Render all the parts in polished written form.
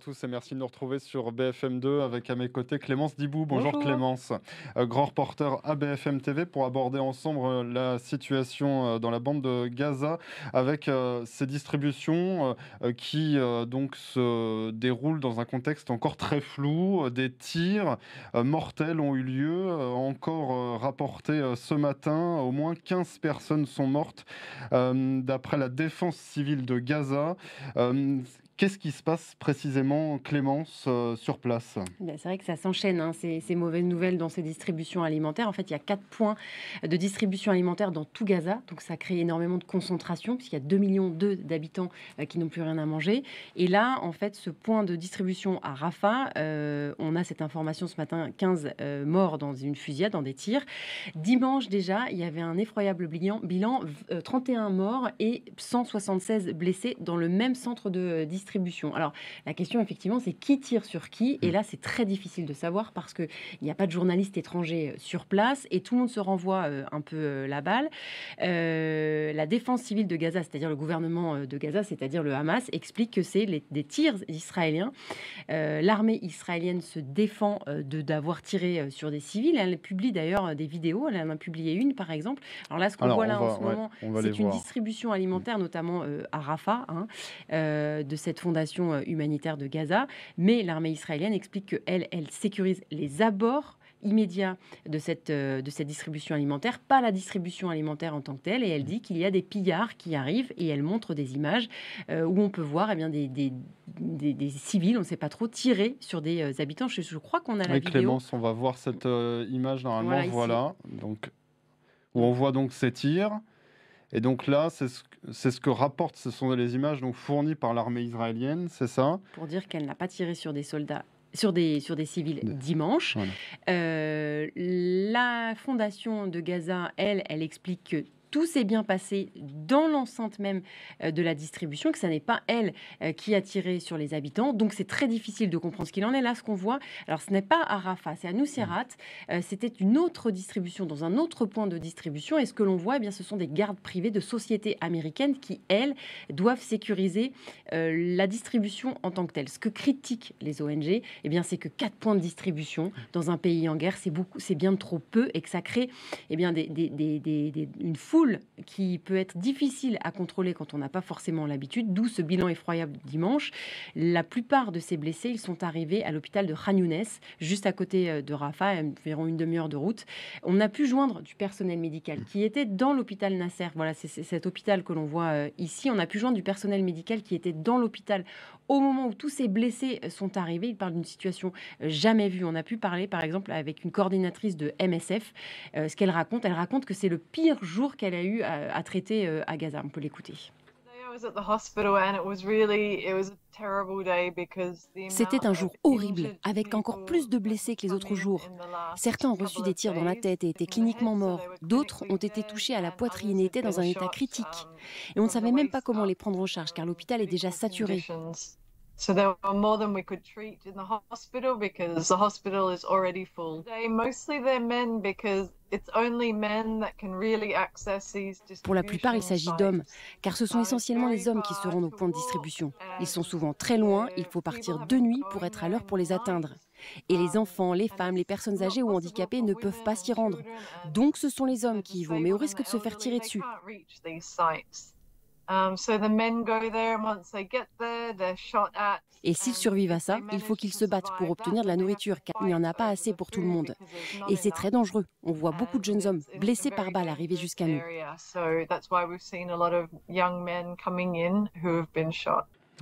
tous et merci de nous retrouver sur BFM2 avec à mes côtés Clémence Dibou. Bonjour Bonjour. Clémence, grand reporter à BFM TV pour aborder ensemble la situation dans la bande de Gaza avec ces distributions qui donc se déroulent dans un contexte encore très flou. Des tirs mortels ont eu lieu, encore rapportés ce matin. Au moins 15 personnes sont mortes d'après la défense civile de Gaza. Qu'est-ce qui se passe précisément, Clémence, sur place? C'est vrai que ça s'enchaîne, hein, ces mauvaises nouvelles dans ces distributions alimentaires. En fait, il y a 4 points de distribution alimentaire dans tout Gaza. Donc, ça crée énormément de concentration puisqu'il y a 2,2 millions d'habitants qui n'ont plus rien à manger. Et là, en fait, ce point de distribution à Rafah, on a cette information ce matin, 15 morts dans une fusillade, dans des tirs. Dimanche déjà, il y avait un effroyable bilan 31 morts et 176 blessés dans le même centre de distribution. Alors, la question, effectivement, c'est qui tire sur qui. Et là, c'est très difficile de savoir parce qu'il n'y a pas de journalistes étrangers sur place et tout le monde se renvoie un peu la balle. La défense civile de Gaza, c'est-à-dire le gouvernement de Gaza, c'est-à-dire le Hamas, explique que c'est des tirs israéliens. L'armée israélienne se défend d'avoir tiré sur des civils. Elle publie d'ailleurs des vidéos. Elle en a publié une, par exemple. Alors là, ce qu'on voit là en ce moment, c'est une distribution alimentaire, notamment à Rafah, de cette fondation humanitaire de Gaza. Mais l'armée israélienne explique qu'elle sécurise les abords immédiats de cette distribution alimentaire, pas la distribution alimentaire en tant que telle. Et elle dit qu'il y a des pillards qui arrivent et elle montre des images où on peut voir des civils, on ne sait pas trop, tirer sur des habitants. Je crois qu'on a la vidéo. Clémence, on va voir cette image normalement. Voilà. Donc, où on voit donc ces tirs. Et donc là, c'est ce que rapporte, ce sont les images donc fournies par l'armée israélienne, c'est ça? Pour dire qu'elle n'a pas tiré sur des soldats, sur des civils dimanche. Voilà. La fondation de Gaza, elle explique que tout s'est bien passé dans l'enceinte même de la distribution, que ce n'est pas elle qui a tiré sur les habitants. Donc, c'est très difficile de comprendre ce qu'il en est. Là, ce qu'on voit, alors ce n'est pas à Rafah, c'est à Nuseirat. C'était une autre distribution, dans un autre point de distribution. Et ce que l'on voit, eh bien, ce sont des gardes privés de sociétés américaines qui, elles, doivent sécuriser la distribution en tant que telle. Ce que critiquent les ONG, eh bien, c'est que 4 points de distribution dans un pays en guerre, c'est bien trop peu et que ça crée eh bien, une foule qui peut être difficile à contrôler quand on n'a pas forcément l'habitude, d'où ce bilan effroyable dimanche. La plupart de ces blessés, ils sont arrivés à l'hôpital de Khan Younes, juste à côté de Rafah, environ une demi-heure de route. On a pu joindre du personnel médical qui était dans l'hôpital Nasser. Voilà, c'est cet hôpital que l'on voit ici. On a pu joindre du personnel médical qui était dans l'hôpital au moment où tous ces blessés sont arrivés. Ils parlent d'une situation jamais vue. On a pu parler, par exemple, avec une coordinatrice de MSF. Ce qu'elle raconte, elle raconte que c'est le pire jour qu'elle a eu à traiter à Gaza. On peut l'écouter. C'était un jour horrible, avec encore plus de blessés que les autres jours. Certains ont reçu des tirs dans la tête et étaient cliniquement morts. D'autres ont été touchés à la poitrine et étaient dans un état critique. Et on ne savait même pas comment les prendre en charge, car l'hôpital est déjà saturé. So there were more than we could treat in the hospital because the hospital is already full. Mostly they're men because it's only men that can really access these distribution. Pour la plupart, il s'agit d'hommes, car ce sont essentiellement les hommes qui se rendent au point de distribution. Ils sont souvent très loin, il faut partir de nuit pour être à l'heure pour les atteindre. Et les enfants, les femmes, les personnes âgées ou handicapées ne peuvent pas s'y rendre. Donc ce sont les hommes qui y vont, mais au risque de se faire tirer dessus. Et s'ils survivent à ça, il faut qu'ils se battent pour obtenir de la nourriture, car il n'y en a pas assez pour tout le monde. Et c'est très dangereux. On voit beaucoup de jeunes hommes blessés par balles arriver jusqu'à nous.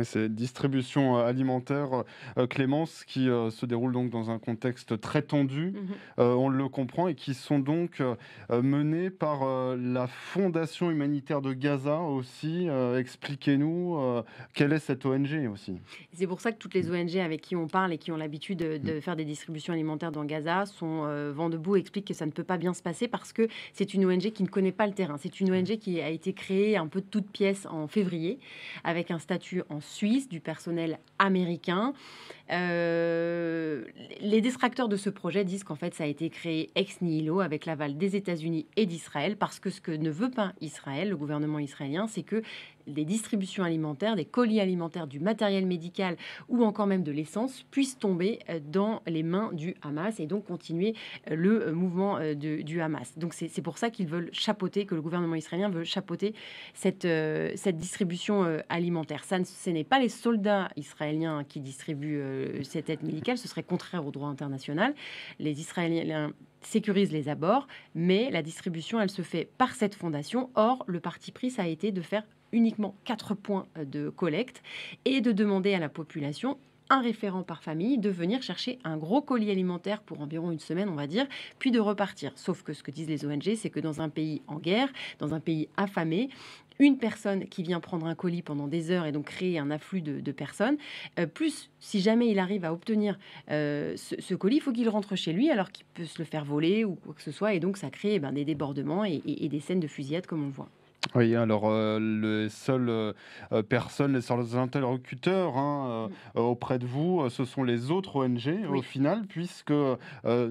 Ces distributions alimentaires, Clémence, qui se déroulent donc dans un contexte très tendu, on le comprend, et qui sont donc menées par la Fondation humanitaire de Gaza aussi. Expliquez-nous, quelle est cette ONG aussi? C'est pour ça que toutes les ONG avec qui on parle et qui ont l'habitude de faire des distributions alimentaires dans Gaza sont vent debout, expliquent que ça ne peut pas bien se passer parce que c'est une ONG qui ne connaît pas le terrain. C'est une ONG qui a été créée un peu de toutes pièces en février, avec un statut en Suisse, du personnel américain. Les détracteurs de ce projet disent qu'en fait, ça a été créé ex nihilo avec l'aval des États-Unis et d'Israël, parce que ce que ne veut pas Israël, le gouvernement israélien, c'est que des distributions alimentaires, des colis alimentaires, du matériel médical ou encore même de l'essence puissent tomber dans les mains du Hamas et donc continuer le mouvement du Hamas. Donc c'est pour ça qu'ils veulent chapeauter, que le gouvernement israélien veut chapeauter cette distribution alimentaire. Ce n'est pas les soldats israéliens qui distribuent cette aide médicale, ce serait contraire au droit international. Les Israéliens sécurisent les abords, mais la distribution, elle se fait par cette fondation. Or, le parti pris, ça a été de faire uniquement 4 points de collecte et de demander à la population un référent par famille, de venir chercher un gros colis alimentaire pour environ une semaine, on va dire, puis de repartir. Sauf que ce que disent les ONG, c'est que dans un pays en guerre, dans un pays affamé, une personne qui vient prendre un colis pendant des heures et donc créer un afflux de personnes, plus si jamais il arrive à obtenir ce colis, il faut qu'il rentre chez lui alors qu'il peut se le faire voler ou quoi que ce soit, et donc ça crée des débordements et des scènes de fusillade comme on le voit. Oui, alors les seules personnes, les seuls interlocuteurs auprès de vous, ce sont les autres ONG au Oui. final, puisque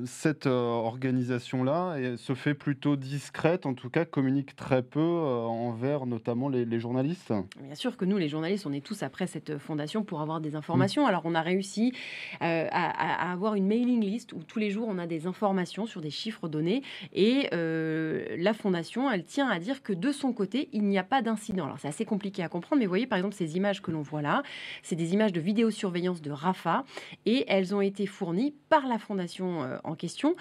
cette organisation-là se fait plutôt discrète, en tout cas communique très peu envers notamment les journalistes. Bien sûr que nous, les journalistes, on est tous après cette fondation pour avoir des informations. Alors, on a réussi à avoir une mailing list où tous les jours, on a des informations sur des chiffres donnés. Et la fondation, elle tient à dire que de son côté, il n'y a pas d'incident. Alors, c'est assez compliqué à comprendre, mais vous voyez, par exemple, ces images que l'on voit là, c'est des images de vidéosurveillance de Rafah et elles ont été fournies par la fondation en question,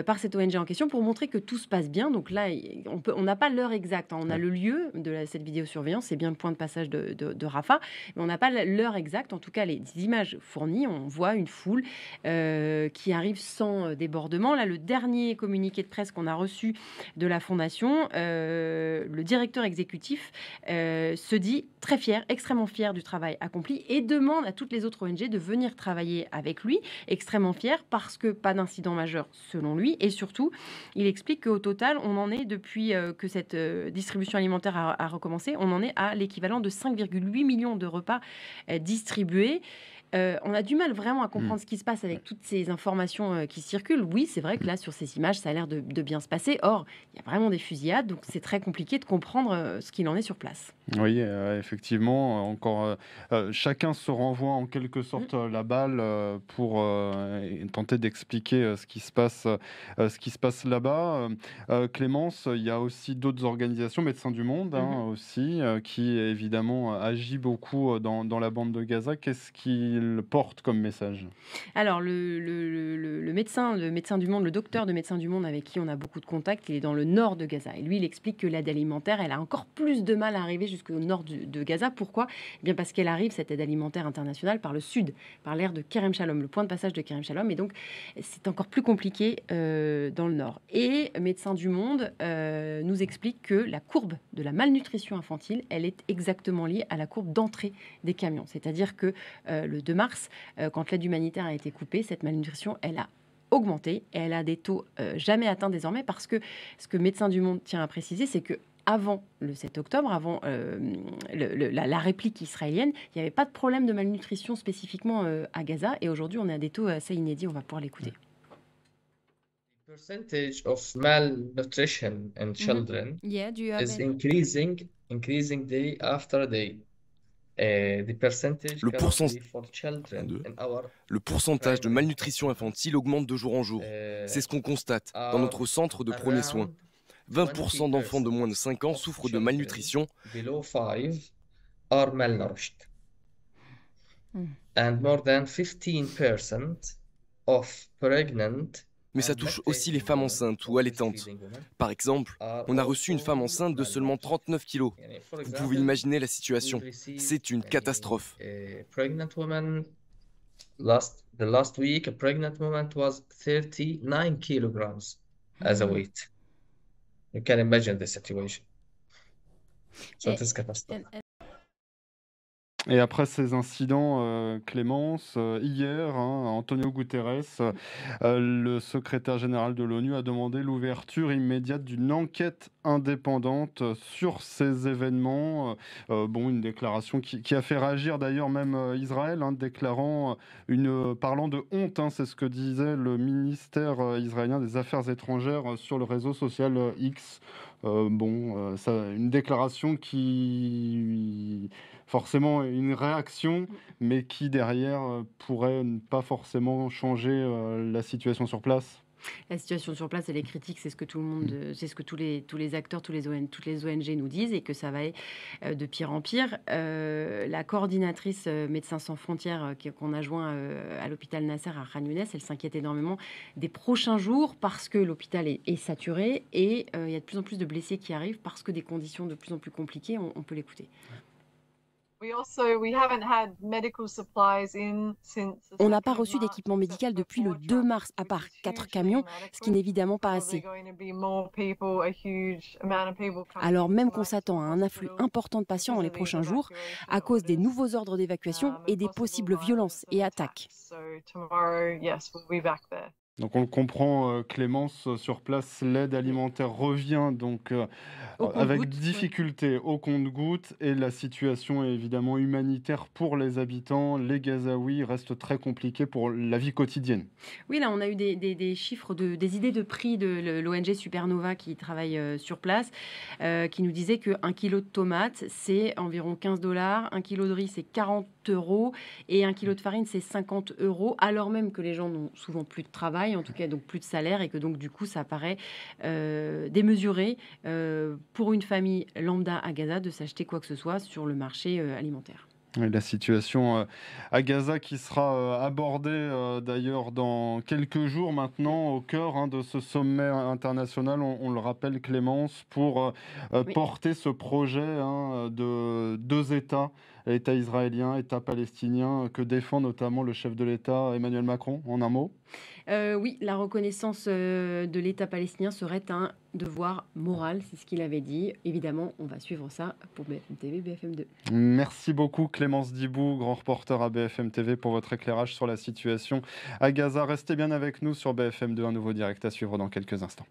par cette ONG en question, pour montrer que tout se passe bien. Donc là, on n'a pas l'heure exacte, hein. On a le lieu de cette vidéosurveillance, c'est bien le point de passage de Rafah, mais on n'a pas l'heure exacte. En tout cas, les images fournies, on voit une foule qui arrive sans débordement. Là, le dernier communiqué de presse qu'on a reçu de la fondation, le directeur exécutif se dit très fier, extrêmement fier du travail accompli et demande à toutes les autres ONG de venir travailler avec lui, extrêmement fier parce que pas d'incident majeur selon lui, et surtout il explique qu'au total on en est depuis que cette distribution alimentaire a recommencé, on en est à l'équivalent de 5,8 millions de repas distribués. On a du mal vraiment à comprendre ce qui se passe avec toutes ces informations qui circulent. Oui, c'est vrai que là, sur ces images, ça a l'air de bien se passer. Or, il y a vraiment des fusillades, donc c'est très compliqué de comprendre ce qu'il en est sur place. Oui, effectivement, encore chacun se renvoie en quelque sorte la balle pour tenter d'expliquer ce qui se passe là-bas. Clémence, il y a aussi d'autres organisations, Médecins du Monde aussi, qui évidemment agit beaucoup dans la bande de Gaza. Qu'est-ce qu'ils portent comme message? Alors, le médecin du monde, le docteur de Médecins du Monde avec qui on a beaucoup de contacts, il est dans le nord de Gaza. Et lui, il explique que l'aide alimentaire, elle a encore plus de mal à arriver jusqu'au nord de Gaza. Pourquoi? Eh bien parce qu'elle arrive, cette aide alimentaire internationale, par le sud, par l'aire de Kerem Shalom, le point de passage de Kerem Shalom. Et donc, c'est encore plus compliqué dans le nord. Et Médecins du Monde nous explique que la courbe de la malnutrition infantile, elle est exactement liée à la courbe d'entrée des camions. C'est-à-dire que le 2 mars, quand l'aide humanitaire a été coupée, cette malnutrition, elle a augmenté et elle a des taux jamais atteints désormais, parce que ce que Médecins du Monde tient à préciser, c'est que avant le 7 octobre, avant la réplique israélienne, il n'y avait pas de problème de malnutrition spécifiquement à Gaza, et aujourd'hui on est à des taux assez inédits. On va pouvoir l'écouter. Percentage of malnutrition in children is increasing day after day. Le pourcentage de malnutrition infantile augmente de jour en jour. C'est ce qu'on constate dans notre centre de premiers soins. 20% d'enfants de moins de 5 ans souffrent de malnutrition. And more than 15% of pregnant. Mais ça touche aussi les femmes enceintes ou allaitantes. Par exemple, on a reçu une femme enceinte de seulement 39 kilos. Vous pouvez imaginer la situation. C'est une catastrophe. The last week, a pregnant woman was 39 kilograms as a weight. You can imagine the situation. So it is catastrophe. Et après ces incidents, Clémence, hier, hein, Antonio Guterres, le secrétaire général de l'ONU, a demandé l'ouverture immédiate d'une enquête indépendante sur ces événements. Bon, une déclaration qui a fait réagir d'ailleurs même Israël, hein, parlant de honte, hein, c'est ce que disait le ministère israélien des Affaires étrangères sur le réseau social X. Une déclaration qui forcément une réaction, mais qui derrière pourrait ne pas forcément changer la situation sur place. La situation sur place, elle est critique, c'est ce que tout le monde, c'est ce que tous les acteurs, toutes les ONG nous disent, et que ça va aller de pire en pire. La coordinatrice Médecins sans frontières qu'on a joint à l'hôpital Nasser à Khan Younes, elle s'inquiète énormément des prochains jours parce que l'hôpital est saturé et il y a de plus en plus de blessés qui arrivent parce que des conditions de plus en plus compliquées. On peut l'écouter. On n'a pas reçu d'équipement médical depuis le 2 mars, à part 4 camions, ce qui n'est évidemment pas assez. Alors même qu'on s'attend à un afflux important de patients dans les prochains jours, à cause des nouveaux ordres d'évacuation et des possibles violences et attaques. Donc on le comprend, Clémence, sur place, l'aide alimentaire revient donc avec difficulté au compte-gouttes, et la situation est évidemment humanitaire pour les habitants. Les Gazaouis restent très compliqués pour la vie quotidienne. Oui, là, on a eu des chiffres, des idées de prix de l'ONG Supernova qui travaille sur place, qui nous disait qu'un kilo de tomates, c'est environ 15 $, un kilo de riz, c'est 40 € et un kilo de farine, c'est 50 €, alors même que les gens n'ont souvent plus de travail, en tout cas donc plus de salaire, et que donc du coup ça paraît démesuré pour une famille lambda à Gaza de s'acheter quoi que ce soit sur le marché alimentaire. Et la situation à Gaza qui sera abordée d'ailleurs dans quelques jours maintenant, au cœur de ce sommet international, on le rappelle, Clémence, pour porter ce projet de 2 États, État israélien, État palestinien, que défend notamment le chef de l'État Emmanuel Macron, en un mot. Oui, la reconnaissance de l'État palestinien serait un devoir moral, c'est ce qu'il avait dit. Évidemment, on va suivre ça pour BFM TV, BFM 2. Merci beaucoup Clémence Dibou, grand reporter à BFM TV, pour votre éclairage sur la situation à Gaza. Restez bien avec nous sur BFM 2, un nouveau direct à suivre dans quelques instants.